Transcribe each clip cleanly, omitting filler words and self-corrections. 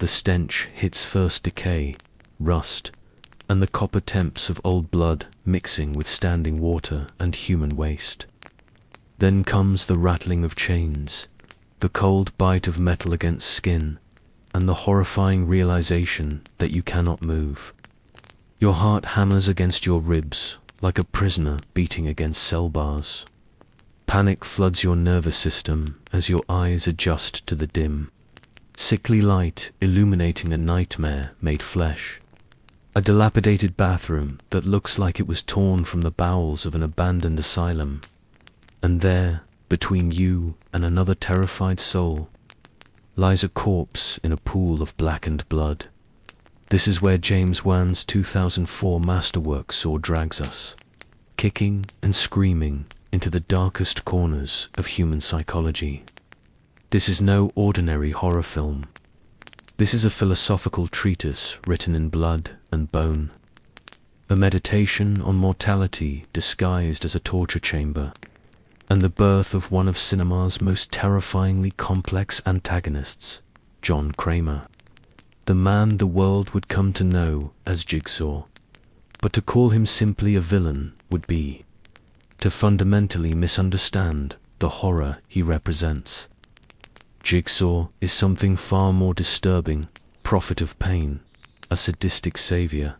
The stench hits first decay, rust, and the copper temps of old blood mixing with standing water and human waste. Then comes the rattling of chains, the cold bite of metal against skin, and the horrifying realization that you cannot move. Your heart hammers against your ribs like a prisoner beating against cell bars. Panic floods your nervous system as your eyes adjust to the dim, sickly light illuminating a nightmare made flesh. A dilapidated bathroom that looks like it was torn from the bowels of an abandoned asylum. And there, between you and another terrified soul, lies a corpse in a pool of blackened blood. This is where James Wan's 2004 masterwork Saw drags us, kicking and screaming into the darkest corners of human psychology. This is no ordinary horror film. This is a philosophical treatise written in blood and bone, a meditation on mortality disguised as a torture chamber, and the birth of one of cinema's most terrifyingly complex antagonists, John Kramer, the man the world would come to know as Jigsaw. But to call him simply a villain would be to fundamentally misunderstand the horror he represents. Jigsaw is something far more disturbing, prophet of pain, a sadistic savior,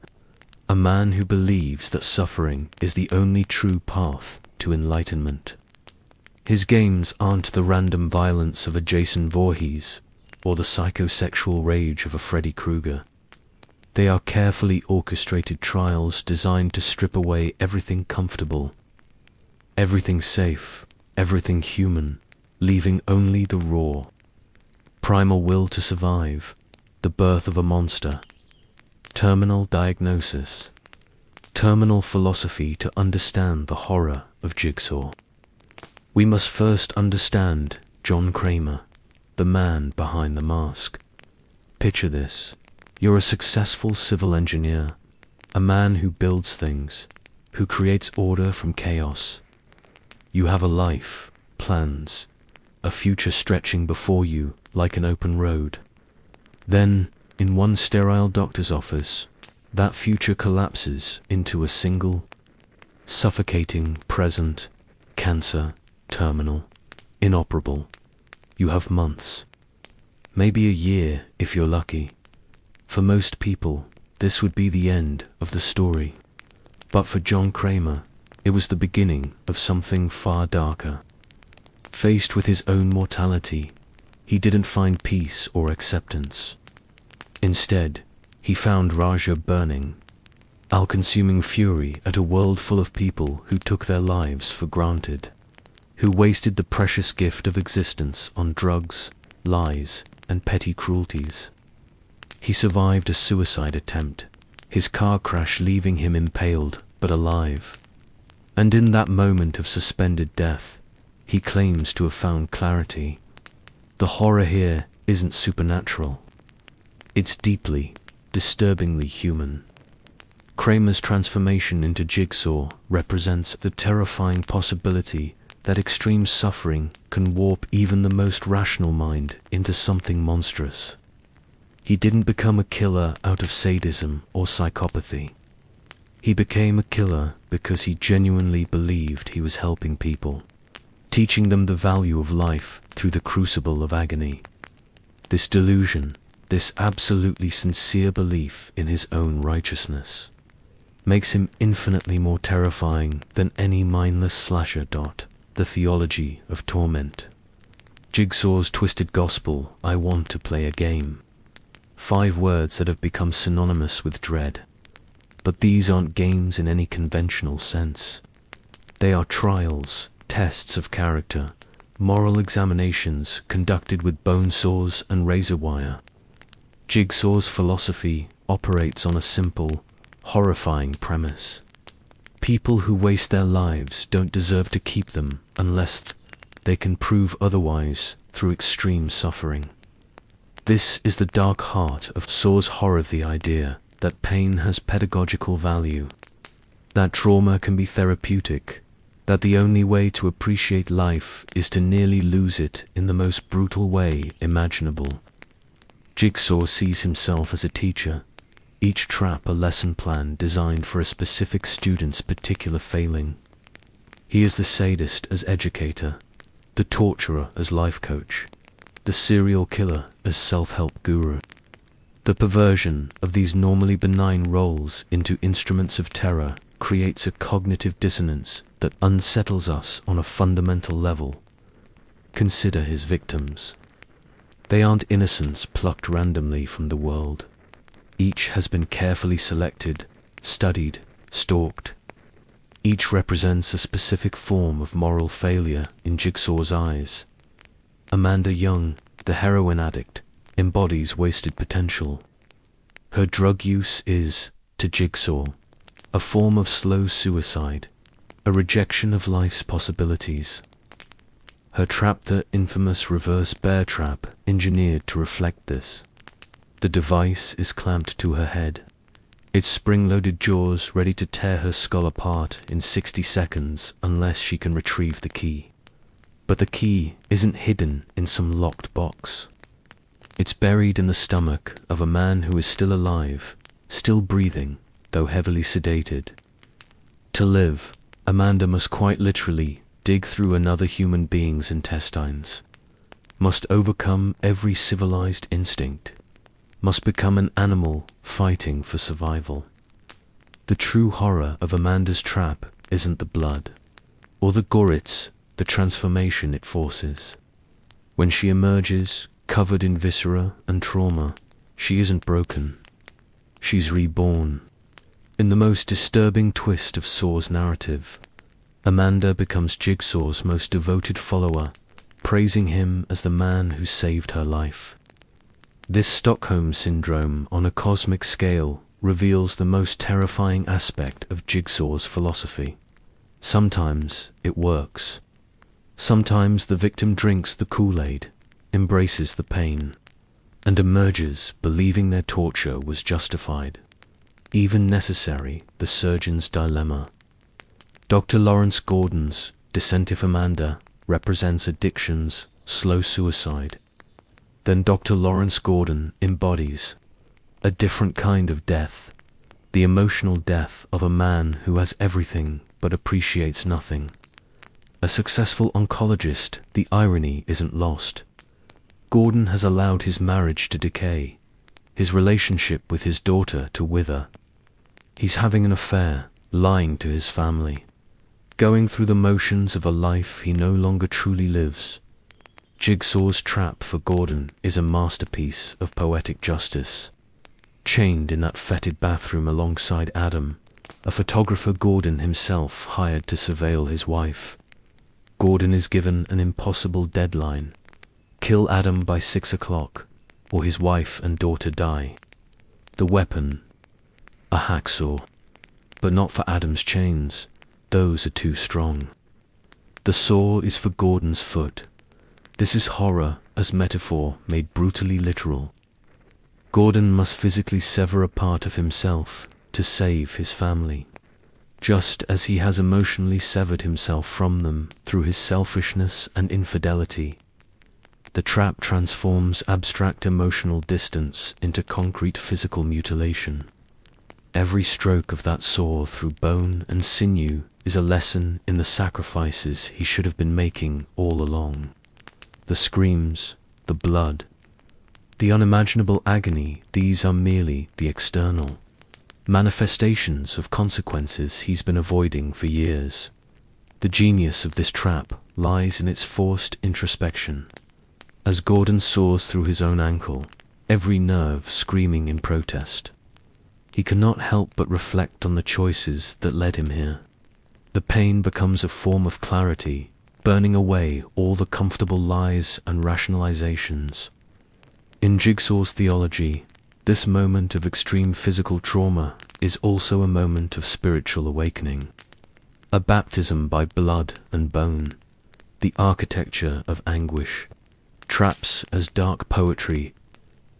a man who believes that suffering is the only true path to enlightenment. His games aren't the random violence of a Jason Voorhees or the psychosexual rage of a Freddy Krueger. They are carefully orchestrated trials designed to strip away everything comfortable, everything safe, everything human, leaving only the raw, primal will to survive, the birth of a monster, terminal diagnosis, terminal philosophy to understand the horror of Jigsaw. We must first understand John Kramer, the man behind the mask. Picture this. You're a successful civil engineer, a man who builds things, who creates order from chaos. You have a life, plans, a future stretching before you like an open road. Then, in one sterile doctor's office, that future collapses into a single, suffocating present, cancer, terminal, inoperable. You have months, maybe a year if you're lucky. For most people, this would be the end of the story. But for John Kramer, it was the beginning of something far darker. Faced with his own mortality, he didn't find peace or acceptance. Instead, he found Raja burning, all-consuming fury at a world full of people who took their lives for granted, who wasted the precious gift of existence on drugs, lies, and petty cruelties. He survived a suicide attempt, his car crash leaving him impaled but alive. And in that moment of suspended death, he claims to have found clarity. The horror here isn't supernatural. It's deeply, disturbingly human. Kramer's transformation into Jigsaw represents the terrifying possibility that extreme suffering can warp even the most rational mind into something monstrous. He didn't become a killer out of sadism or psychopathy. He became a killer because he genuinely believed he was helping people, teaching them the value of life through the crucible of agony. This delusion, this absolutely sincere belief in his own righteousness, makes him infinitely more terrifying than any mindless slasher. The theology of torment. Jigsaw's twisted gospel, I want to play a game. 5 words that have become synonymous with dread. But these aren't games in any conventional sense. They are trials, tests of character, moral examinations conducted with bone saws and razor wire. Jigsaw's philosophy operates on a simple, horrifying premise. People who waste their lives don't deserve to keep them unless they can prove otherwise through extreme suffering. This is the dark heart of Saw's horror, the idea that pain has pedagogical value, that trauma can be therapeutic, that the only way to appreciate life is to nearly lose it in the most brutal way imaginable. Jigsaw sees himself as a teacher, each trap a lesson plan designed for a specific student's particular failing. He is the sadist as educator, the torturer as life coach, the serial killer as self-help guru. The perversion of these normally benign roles into instruments of terror creates a cognitive dissonance that unsettles us on a fundamental level. Consider his victims. They aren't innocents plucked randomly from the world. Each has been carefully selected, studied, stalked. Each represents a specific form of moral failure in Jigsaw's eyes. Amanda Young, the heroin addict, embodies wasted potential. Her drug use is, to Jigsaw, a form of slow suicide, a rejection of life's possibilities. Her trap, the infamous reverse bear trap, engineered to reflect this. The device is clamped to her head, its spring-loaded jaws ready to tear her skull apart in 60 seconds unless she can retrieve the key. But the key isn't hidden in some locked box. It's buried in the stomach of a man who is still alive, still breathing, though heavily sedated. To live, Amanda must quite literally dig through another human being's intestines, must overcome every civilized instinct, must become an animal fighting for survival. The true horror of Amanda's trap isn't the blood, or the gore, it's the transformation it forces. When she emerges, covered in viscera and trauma, she isn't broken. She's reborn. In the most disturbing twist of Saw's narrative, Amanda becomes Jigsaw's most devoted follower, praising him as the man who saved her life. This Stockholm Syndrome on a cosmic scale reveals the most terrifying aspect of Jigsaw's philosophy. Sometimes it works. Sometimes the victim drinks the Kool-Aid, embraces the pain, and emerges believing their torture was justified, even necessary. The surgeon's dilemma. Dr. Lawrence Gordon's Descent of Amanda represents addiction's slow suicide. Then Dr. Lawrence Gordon embodies a different kind of death, the emotional death of a man who has everything but appreciates nothing. A successful oncologist, the irony isn't lost. Gordon has allowed his marriage to decay, his relationship with his daughter to wither. He's having an affair, lying to his family, going through the motions of a life he no longer truly lives. Jigsaw's trap for Gordon is a masterpiece of poetic justice. Chained in that fetid bathroom alongside Adam, a photographer Gordon himself hired to surveil his wife, Gordon is given an impossible deadline: kill Adam by 6 o'clock, or his wife and daughter die. The weapon, a hacksaw, but not for Adam's chains. Those are too strong. The saw is for Gordon's foot. This is horror as metaphor made brutally literal. Gordon must physically sever a part of himself to save his family, just as he has emotionally severed himself from them through his selfishness and infidelity. The trap transforms abstract emotional distance into concrete physical mutilation. Every stroke of that saw through bone and sinew is a lesson in the sacrifices he should have been making all along. The screams, the blood, the unimaginable agony, these are merely the external manifestations of consequences he's been avoiding for years. The genius of this trap lies in its forced introspection. As Gordon saws through his own ankle, every nerve screaming in protest, he cannot help but reflect on the choices that led him here. The pain becomes a form of clarity, burning away all the comfortable lies and rationalizations. In Jigsaw's theology, this moment of extreme physical trauma is also a moment of spiritual awakening, a baptism by blood and bone, the architecture of anguish. Traps as dark poetry.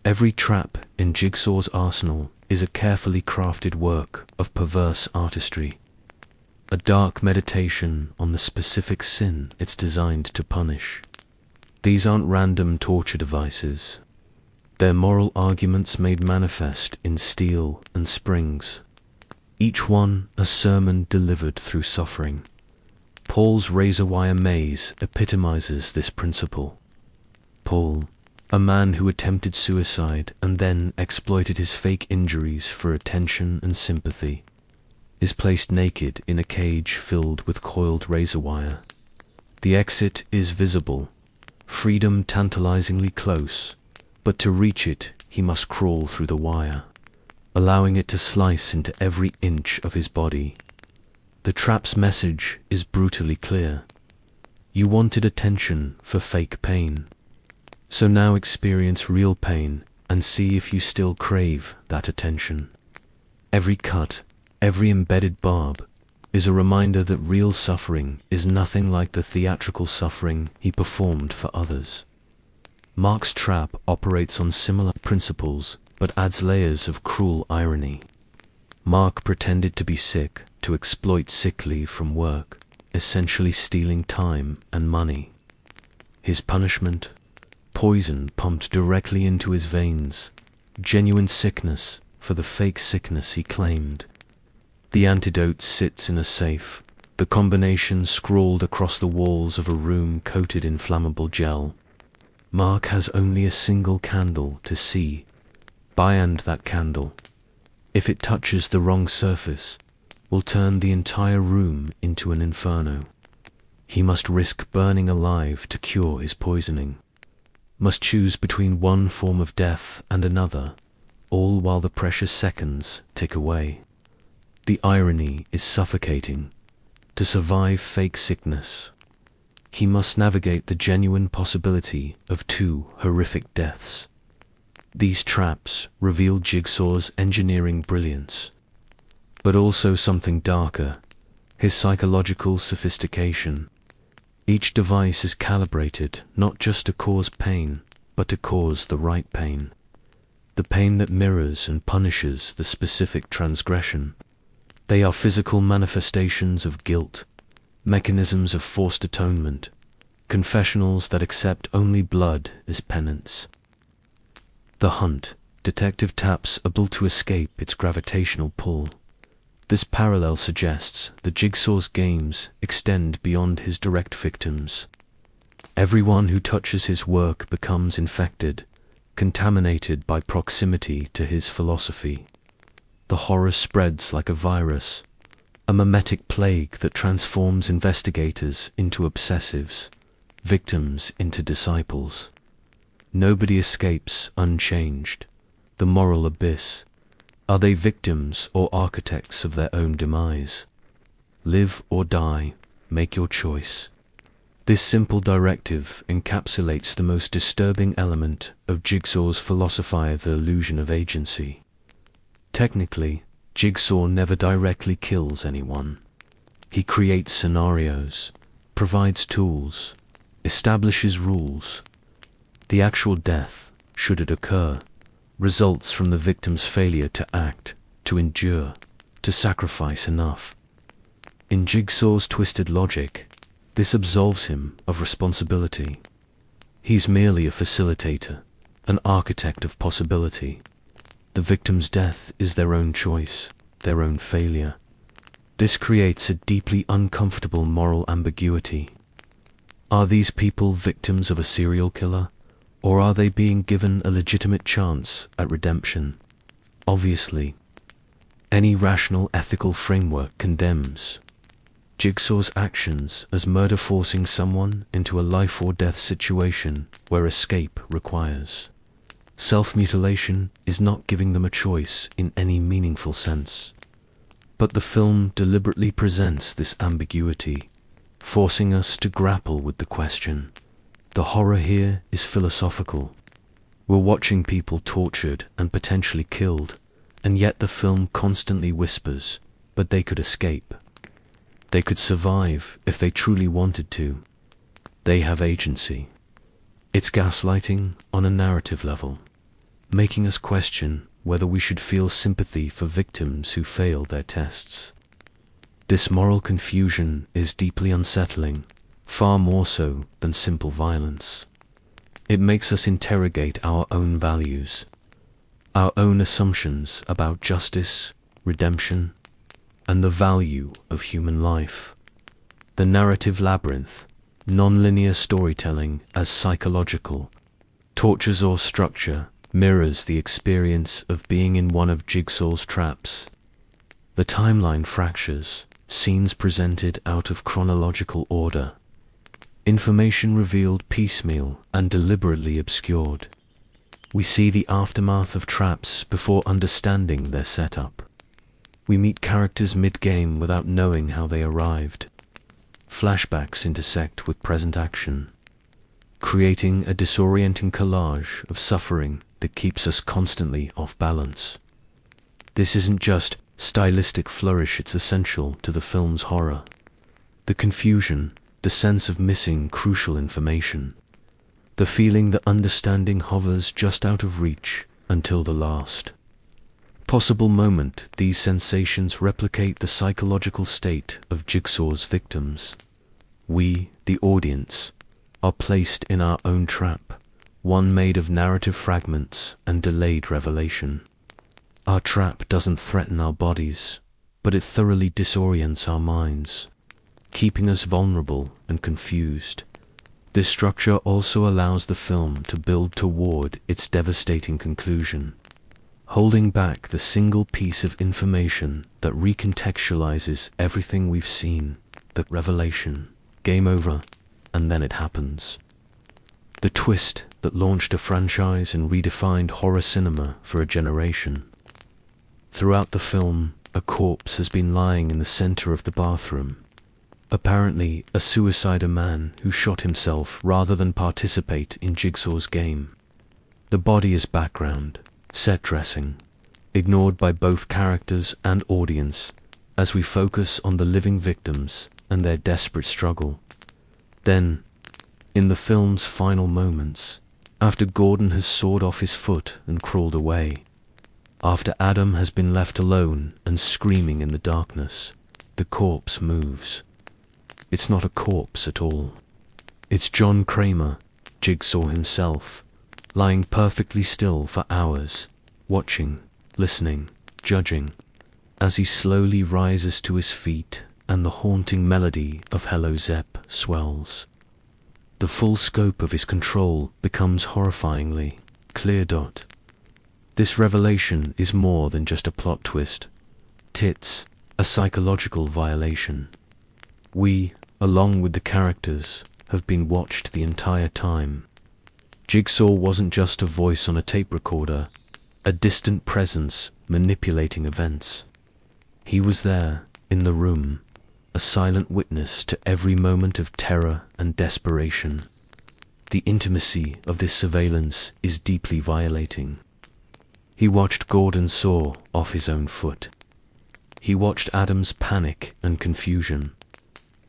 Every trap in Jigsaw's arsenal is a carefully crafted work of perverse artistry, a dark meditation on the specific sin it's designed to punish. These aren't random torture devices. their moral arguments made manifest in steel and springs, each one a sermon delivered through suffering. Paul's razor-wire maze epitomizes this principle. Paul, a man who attempted suicide and then exploited his fake injuries for attention and sympathy, is placed naked in a cage filled with coiled razor wire. The exit is visible, freedom tantalizingly close, but to reach it he must crawl through the wire, allowing it to slice into every inch of his body. The trap's message is brutally clear. You wanted attention for fake pain, so now experience real pain and see if you still crave that attention. Every cut, every embedded barb, is a reminder that real suffering is nothing like the theatrical suffering he performed for others. Mark's trap operates on similar principles but adds layers of cruel irony. Mark pretended to be sick to exploit sick leave from work, essentially stealing time and money. His punishment? Poison pumped directly into his veins, genuine sickness for the fake sickness he claimed. The antidote sits in a safe, the combination scrawled across the walls of a room coated in flammable gel. Mark has only a single candle to see. And that candle, if it touches the wrong surface, will turn the entire room into an inferno. He must risk burning alive to cure his poisoning, must choose between one form of death and another, all while the precious seconds tick away. The irony is suffocating. To survive fake sickness, he must navigate the genuine possibility of two horrific deaths. These traps reveal Jigsaw's engineering brilliance, but also something darker, his psychological sophistication. Each device is calibrated not just to cause pain, but to cause the right pain. The pain that mirrors and punishes the specific transgression. They are physical manifestations of guilt, mechanisms of forced atonement, confessionals that accept only blood as penance. The hunt, detective taps able to escape its gravitational pull. This parallel suggests that Jigsaw's games extend beyond his direct victims. Everyone who touches his work becomes infected, contaminated by proximity to his philosophy. The horror spreads like a virus, a mimetic plague that transforms investigators into obsessives, victims into disciples. Nobody escapes unchanged. The moral abyss. Are they victims or architects of their own demise? Live or die, make your choice. This simple directive encapsulates the most disturbing element of Jigsaw's philosophy, the illusion of agency. Technically, Jigsaw never directly kills anyone. He creates scenarios, provides tools, establishes rules. The actual death, should it occur, results from the victim's failure to act, to endure, to sacrifice enough. In Jigsaw's twisted logic, this absolves him of responsibility. He's merely a facilitator, an architect of possibility. The victim's death is their own choice, their own failure. This creates a deeply uncomfortable moral ambiguity. Are these people victims of a serial killer, or are they being given a legitimate chance at redemption? Obviously, any rational ethical framework condemns Jigsaw's actions as murder, forcing someone into a life or death situation where escape requires. Self-mutilation is not giving them a choice in any meaningful sense. But the film deliberately presents this ambiguity, forcing us to grapple with the question. The horror here is philosophical. We're watching people tortured and potentially killed, and yet the film constantly whispers, but they could escape. They could survive if they truly wanted to. They have agency. It's gaslighting on a narrative level, making us question whether we should feel sympathy for victims who failed their tests. This moral confusion is deeply unsettling, far more so than simple violence. It makes us interrogate our own values, our own assumptions about justice, redemption, and the value of human life. The narrative labyrinth, non-linear storytelling as psychological, tortures or structure, mirrors the experience of being in one of Jigsaw's traps. The timeline fractures, scenes presented out of chronological order, information revealed piecemeal and deliberately obscured. We see the aftermath of traps before understanding their setup. We meet characters mid-game without knowing how they arrived. Flashbacks intersect with present action, creating a disorienting collage of suffering that keeps us constantly off balance. This isn't just stylistic flourish, it's essential to the film's horror. The confusion, the sense of missing crucial information, the feeling that understanding hovers just out of reach until the last possible moment. These sensations replicate the psychological state of Jigsaw's victims. We, the audience, are placed in our own trap, one made of narrative fragments and delayed revelation. Our trap doesn't threaten our bodies, but it thoroughly disorients our minds, keeping us vulnerable and confused. This structure also allows the film to build toward its devastating conclusion, holding back the single piece of information that recontextualizes everything we've seen. The revelation, game over, and then it happens. The twist that launched a franchise and redefined horror cinema for a generation. Throughout the film, a corpse has been lying in the center of the bathroom. Apparently a suicide, a man who shot himself rather than participate in Jigsaw's game. The body is background, set dressing, ignored by both characters and audience as we focus on the living victims and their desperate struggle. Then, in the film's final moments, after Gordon has sawed off his foot and crawled away, after Adam has been left alone and screaming in the darkness, the corpse moves. It's not a corpse at all. It's John Kramer, Jigsaw himself, lying perfectly still for hours, watching, listening, judging, as he slowly rises to his feet and the haunting melody of Hello Zepp swells. The full scope of his control becomes horrifyingly clear. This revelation is more than just a plot twist. It's a psychological violation. We, along with the characters, have been watched the entire time. Jigsaw wasn't just a voice on a tape recorder, a distant presence manipulating events. He was there, in the room, a silent witness to every moment of terror and desperation. The intimacy of this surveillance is deeply violating. He watched Gordon saw off his own foot. He watched Adam's panic and confusion.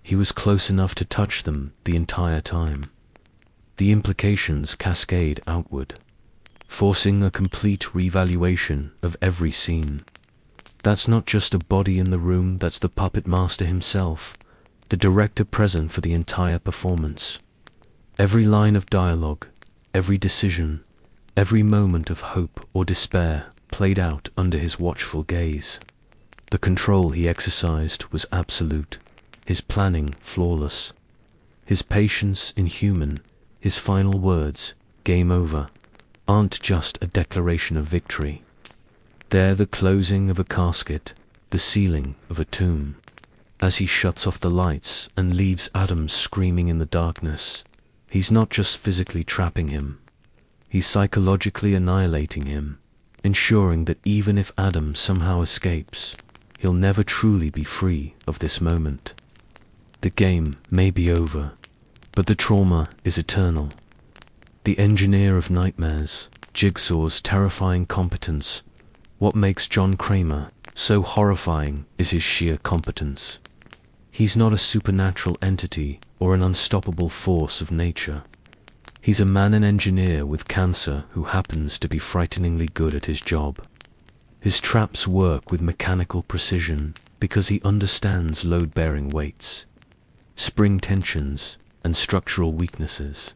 He was close enough to touch them the entire time. The implications cascade outward, forcing a complete revaluation of every scene. That's not just a body in the room, that's the puppet master himself, the director present for the entire performance. Every line of dialogue, every decision, every moment of hope or despair played out under his watchful gaze. The control he exercised was absolute, his planning flawless, his patience inhuman. His final words, "game over," aren't just a declaration of victory. They're the closing of a casket, the sealing of a tomb. As he shuts off the lights and leaves Adam screaming in the darkness, he's not just physically trapping him, he's psychologically annihilating him, ensuring that even if Adam somehow escapes, he'll never truly be free of this moment. The game may be over, but the trauma is eternal. The engineer of nightmares, Jigsaw's terrifying competence. What makes John Kramer so horrifying is his sheer competence. He's not a supernatural entity or an unstoppable force of nature. He's a man, an engineer with cancer who happens to be frighteningly good at his job. His traps work with mechanical precision because he understands load-bearing weights, spring tensions, and structural weaknesses.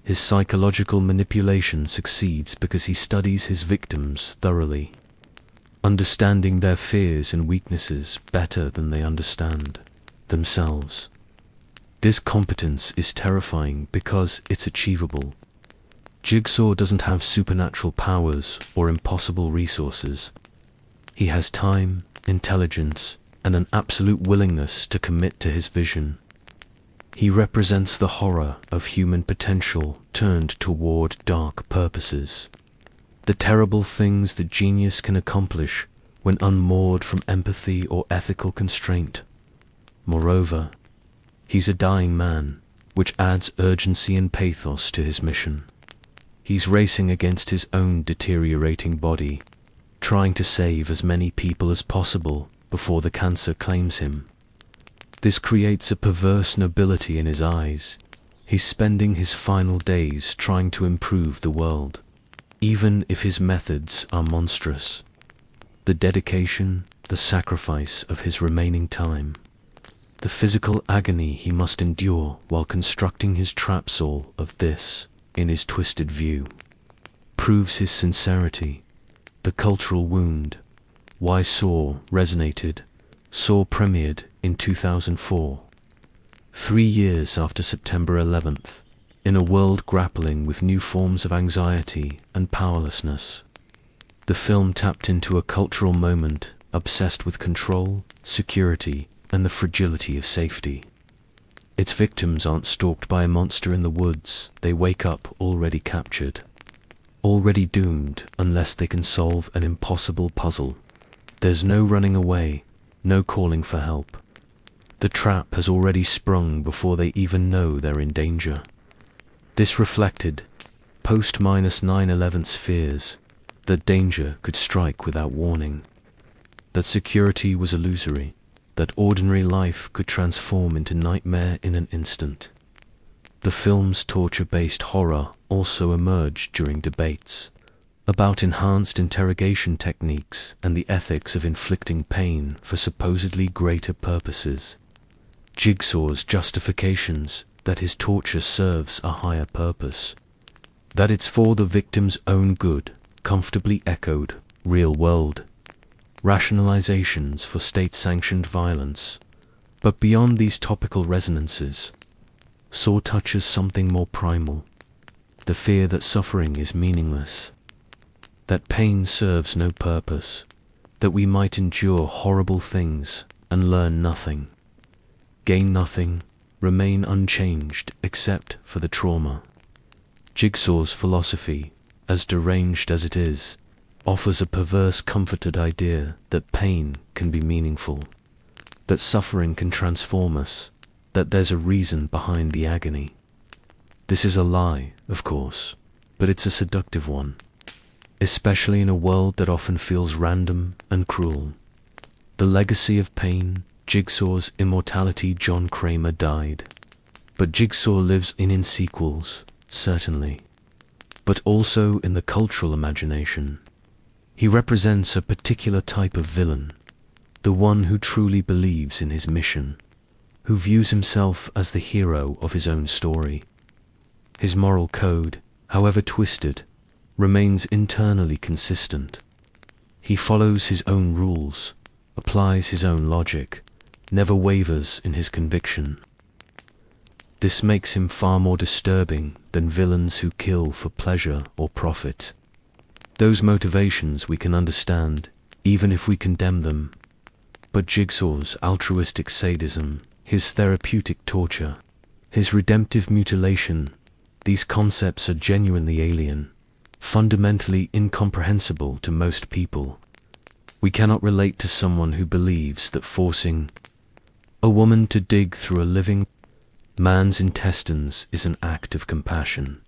His psychological manipulation succeeds because he studies his victims thoroughly, understanding their fears and weaknesses better than they understand themselves. This competence is terrifying because it's achievable. Jigsaw doesn't have supernatural powers or impossible resources. He has time, intelligence, and an absolute willingness to commit to his vision. He represents the horror of human potential turned toward dark purposes. The terrible things that genius can accomplish when unmoored from empathy or ethical constraint. Moreover, he's a dying man, which adds urgency and pathos to his mission. He's racing against his own deteriorating body, trying to save as many people as possible before the cancer claims him. This creates a perverse nobility in his eyes. He's spending his final days trying to improve the world, even if his methods are monstrous. The dedication, the sacrifice of his remaining time, the physical agony he must endure while constructing his trap saw of this, in his twisted view, proves his sincerity. The cultural wound, why Saw resonated. Saw premiered in 2004, 3 years after September 11th, in a world grappling with new forms of anxiety and powerlessness. The film tapped into a cultural moment obsessed with control, security, and the fragility of safety. Its victims aren't stalked by a monster in the woods, they wake up already captured, already doomed unless they can solve an impossible puzzle. There's no running away, no calling for help. The trap has already sprung before they even know they're in danger. This reflected, post-9/11's fears, that danger could strike without warning, that security was illusory, that ordinary life could transform into nightmare in an instant. The film's torture-based horror also emerged during debates about enhanced interrogation techniques and the ethics of inflicting pain for supposedly greater purposes. Jigsaw's justifications that his torture serves a higher purpose, that it's for the victim's own good, comfortably echoed real-world rationalizations for state-sanctioned violence. But beyond these topical resonances, Saw touches something more primal, the fear that suffering is meaningless, that pain serves no purpose, that we might endure horrible things and learn nothing, gain nothing, remain unchanged except for the trauma. Jigsaw's philosophy, as deranged as it is, offers a perverse comforted idea that pain can be meaningful, that suffering can transform us, that there's a reason behind the agony. This is a lie, of course, but it's a seductive one, especially in a world that often feels random and cruel. The legacy of pain, Jigsaw's immortality. John Kramer died, but Jigsaw lives in sequels, certainly, but also in the cultural imagination. He represents a particular type of villain, the one who truly believes in his mission, who views himself as the hero of his own story. His moral code, however twisted, remains internally consistent. He follows his own rules, applies his own logic, never wavers in his conviction. This makes him far more disturbing than villains who kill for pleasure or profit. Those motivations we can understand, even if we condemn them. But Jigsaw's altruistic sadism, his therapeutic torture, his redemptive mutilation, these concepts are genuinely alien, fundamentally incomprehensible to most people. We cannot relate to someone who believes that forcing a woman to dig through a living man's intestines is an act of compassion.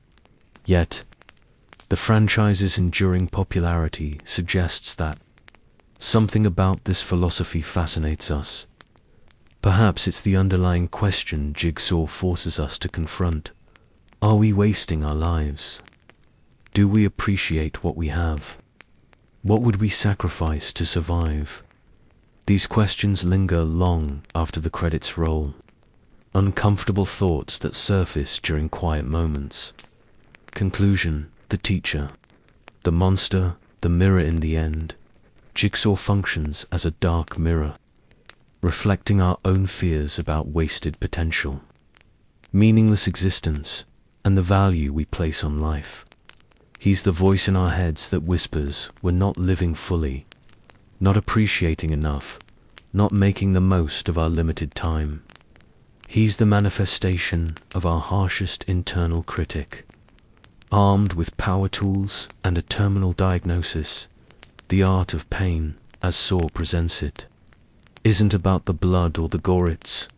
Yet, the franchise's enduring popularity suggests that something about this philosophy fascinates us. Perhaps it's the underlying question Jigsaw forces us to confront. Are we wasting our lives? Do we appreciate what we have? What would we sacrifice to survive? These questions linger long after the credits roll. Uncomfortable thoughts that surface during quiet moments. Conclusion: the teacher, the monster, the mirror. In the end, Jigsaw functions as a dark mirror, reflecting our own fears about wasted potential, meaningless existence, and the value we place on life. He's the voice in our heads that whispers we're not living fully, not appreciating enough, not making the most of our limited time. He's the manifestation of our harshest internal critic. Armed with power tools and a terminal diagnosis, the art of pain, as Saw presents it, isn't about the blood or the gore. It's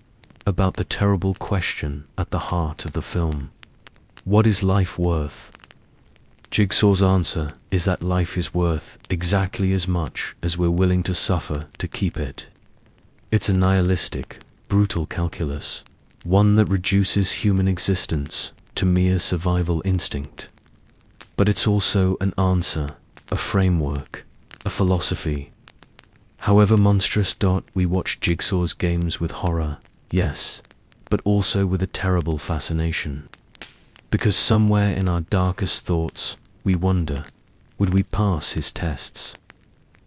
about the terrible question at the heart of the film. What is life worth? Jigsaw's answer is that life is worth exactly as much as we're willing to suffer to keep it. It's a nihilistic, brutal calculus, one that reduces human existence to mere survival instinct. But it's also an answer, a framework, a philosophy. However monstrous, we watch Jigsaw's games with horror, yes, but also with a terrible fascination. Because somewhere in our darkest thoughts, we wonder, would we pass his tests?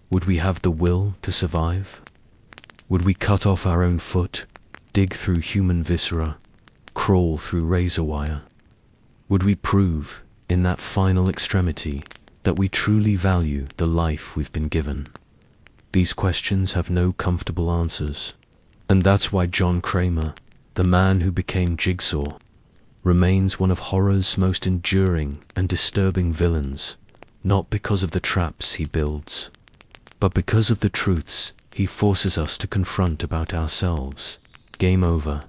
Would we have the will to survive? Would we cut off our own foot, dig through human viscera, crawl through razor wire? Would we prove, in that final extremity, that we truly value the life we've been given? These questions have no comfortable answers, and that's why John Kramer, the man who became Jigsaw, remains one of horror's most enduring and disturbing villains, not because of the traps he builds, but because of the truths he forces us to confront about ourselves. Game over.